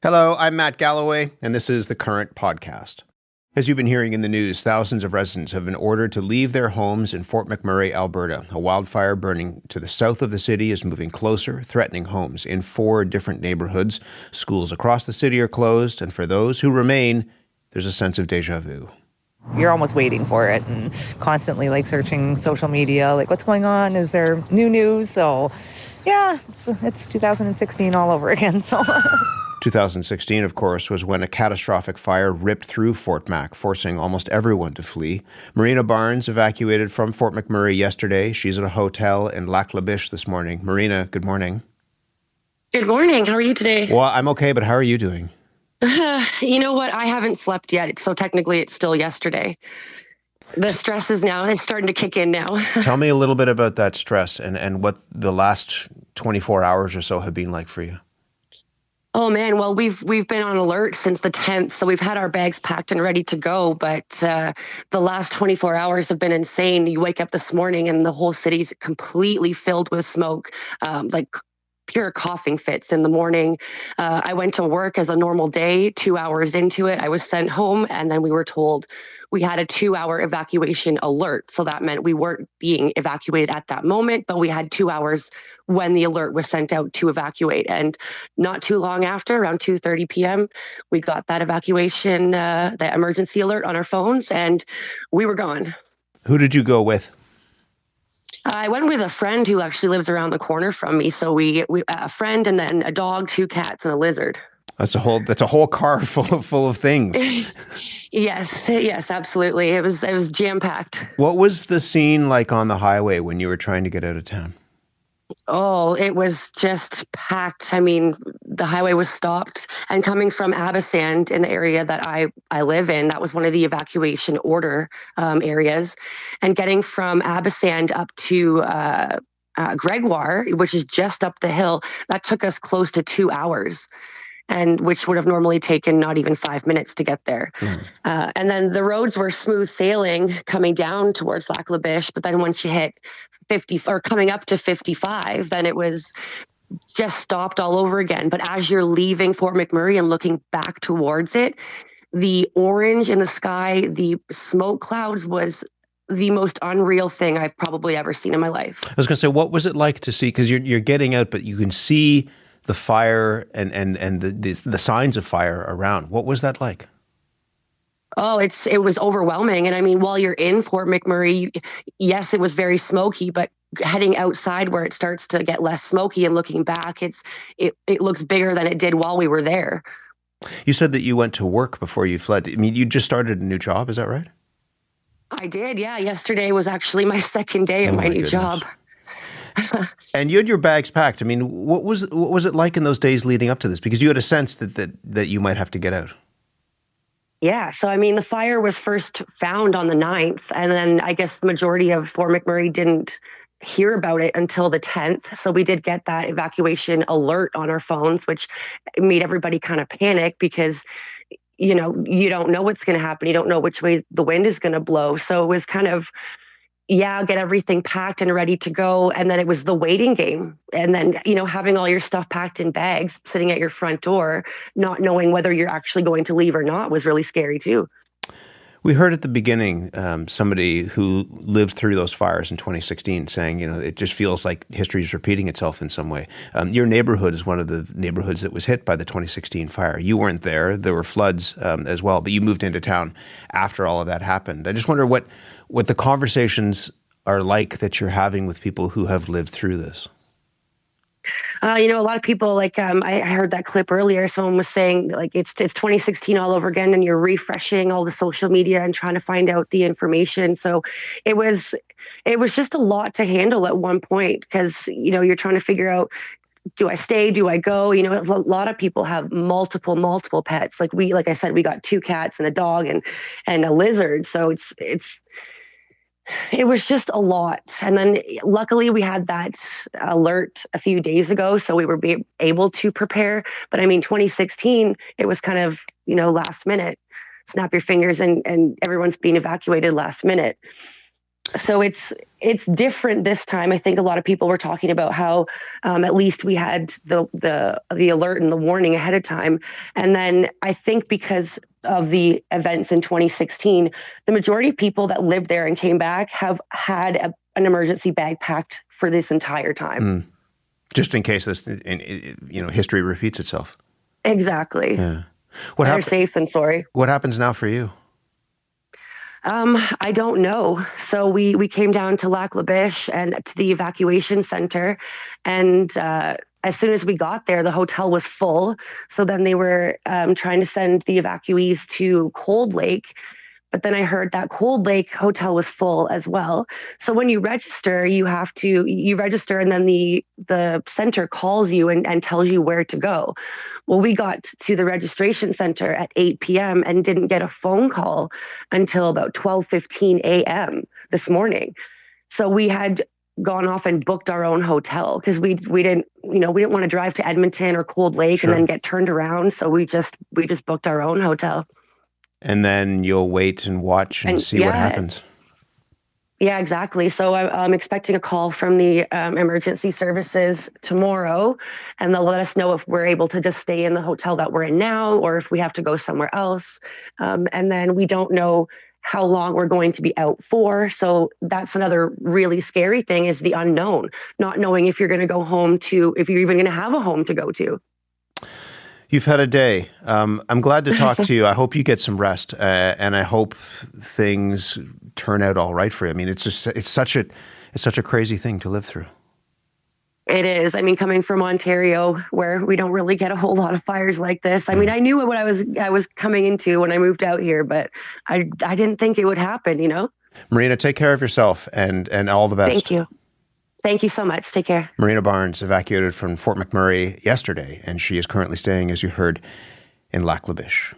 Hello, I'm Matt Galloway, and this is the Current Podcast. As you've been hearing in the news, thousands of residents have been ordered to leave their homes in Fort McMurray, Alberta. A wildfire burning to the south of the city is moving closer, threatening homes in 4 different neighborhoods. Schools across the city are closed, and for those who remain, there's a sense of déjà vu. You're almost waiting for it and constantly searching social media, what's going on? Is there new news? So yeah, it's 2016 all over again. So 2016, of course, was when a catastrophic fire ripped through Fort Mac, forcing almost everyone to flee. Marina Barnes evacuated from Fort McMurray yesterday. She's at a hotel in Lac-La-Biche this morning. Marina, good morning. Good morning. How are you today? Well, I'm okay, but how are you doing? You know what? I haven't slept yet, so technically it's still yesterday. The stress is starting to kick in now. Tell me a little bit about that stress and what the last 24 hours or so have been like for you. Oh man, well we've been on alert since the 10th, so we've had our bags packed and ready to go. But the last 24 hours have been insane. You wake up this morning and the whole city's completely filled with smoke, pure coughing fits in the morning. I went to work as a normal day. 2 hours into it, I was sent home, and then we were told we had a 2-hour evacuation alert. So that meant we weren't being evacuated at that moment, but we had 2 hours when the alert was sent out to evacuate. And not too long after, around 2:30 p.m., we got that evacuation, that emergency alert on our phones, and we were gone. Who did you go with? I went with a friend who actually lives around the corner from me. So we a friend, and then a dog, 2 cats, and a lizard. That's a whole car full of things. Yes, absolutely. It was jam-packed. What was the scene like on the highway when you were trying to get out of town? Oh, it was just packed. I mean, the highway was stopped, and coming from Abasand in the area that I live in, that was one of the evacuation order areas, and getting from Abasand up to Gregoire, which is just up the hill, that took us close to 2 hours. And which would have normally taken not even 5 minutes to get there. And then the roads were smooth sailing coming down towards Lac-La-Biche, but then once you hit 50 or coming up to 55, then it was just stopped all over again. But as you're leaving Fort McMurray and looking back towards it, the orange in the sky, the smoke clouds was the most unreal thing I've probably ever seen in my life. I was going to say, what was it like to see? Because you're getting out, but you can see the fire and the signs of fire around. What was that like? Oh, it was overwhelming. And I mean, while you're in Fort McMurray, yes, it was very smoky, but heading outside where it starts to get less smoky and looking back, it looks bigger than it did while we were there. You said that you went to work before you fled. I mean, you just started a new job, is that right? I did, yeah. Yesterday was actually my second day of my new job. And you had your bags packed. I mean, what was it like in those days leading up to this? Because you had a sense that you might have to get out. Yeah. So, I mean, the fire was first found on the 9th. And then I guess the majority of Fort McMurray didn't hear about it until the 10th. So we did get that evacuation alert on our phones, which made everybody kind of panic because, you don't know what's going to happen. You don't know which way the wind is going to blow. So it was kind of, get everything packed and ready to go. And then it was the waiting game. And then, having all your stuff packed in bags, sitting at your front door, not knowing whether you're actually going to leave or not was really scary too. We heard at the beginning somebody who lived through those fires in 2016 saying, it just feels like history is repeating itself in some way. Your neighborhood is one of the neighborhoods that was hit by the 2016 fire. You weren't there. There were floods as well, but you moved into town after all of that happened. I just wonder what the conversations are like that you're having with people who have lived through this. A lot of people, I heard that clip earlier. Someone was saying, it's 2016 all over again, and you're refreshing all the social media and trying to find out the information. So it was just a lot to handle at one point because, you're trying to figure out, do I stay? Do I go? A lot of people have multiple pets. Like I said, we got 2 cats and a dog and a lizard. So it was just a lot. And then luckily we had that alert a few days ago, so we were able to prepare. But I mean, 2016, it was kind of, last minute, snap your fingers and everyone's being evacuated last minute. So it's different this time. I think a lot of people were talking about how at least we had the alert and the warning ahead of time. And then I think because of the events in 2016, the majority of people that lived there and came back have had an emergency bag packed for this entire time. Just in case this, history repeats itself. Exactly. Yeah. Better safe than sorry. What happens now for you? I don't know. So we came down to Lac La Biche and to the evacuation center, and as soon as we got there, the hotel was full. So then they were trying to send the evacuees to Cold Lake. But then I heard that Cold Lake hotel was full as well. So when you register, you register and then the center calls you and tells you where to go. Well, we got to the registration center at 8 p.m. and didn't get a phone call until about 12:15 a.m. this morning. So we had gone off and booked our own hotel because we didn't want to drive to Edmonton or Cold Lake Sure. and then get turned around. So we just booked our own hotel. And then you'll wait and watch and see what happens. Yeah, exactly. So I'm expecting a call from the emergency services tomorrow, and they'll let us know if we're able to just stay in the hotel that we're in now or if we have to go somewhere else. And then we don't know how long we're going to be out for. So that's another really scary thing, is the unknown, not knowing if you're going to go home if you're even going to have a home to go to. You've had a day. I'm glad to talk to you. I hope you get some rest, and I hope things turn out all right for you. I mean, it's such a crazy thing to live through. It is. I mean, coming from Ontario, where we don't really get a whole lot of fires like this. I mean, I knew what I was coming into when I moved out here, but I didn't think it would happen. Marina, take care of yourself, and all the best. Thank you. Thank you so much. Take care. Marina Barnes evacuated from Fort McMurray yesterday, and she is currently staying, as you heard, in Lac La Biche.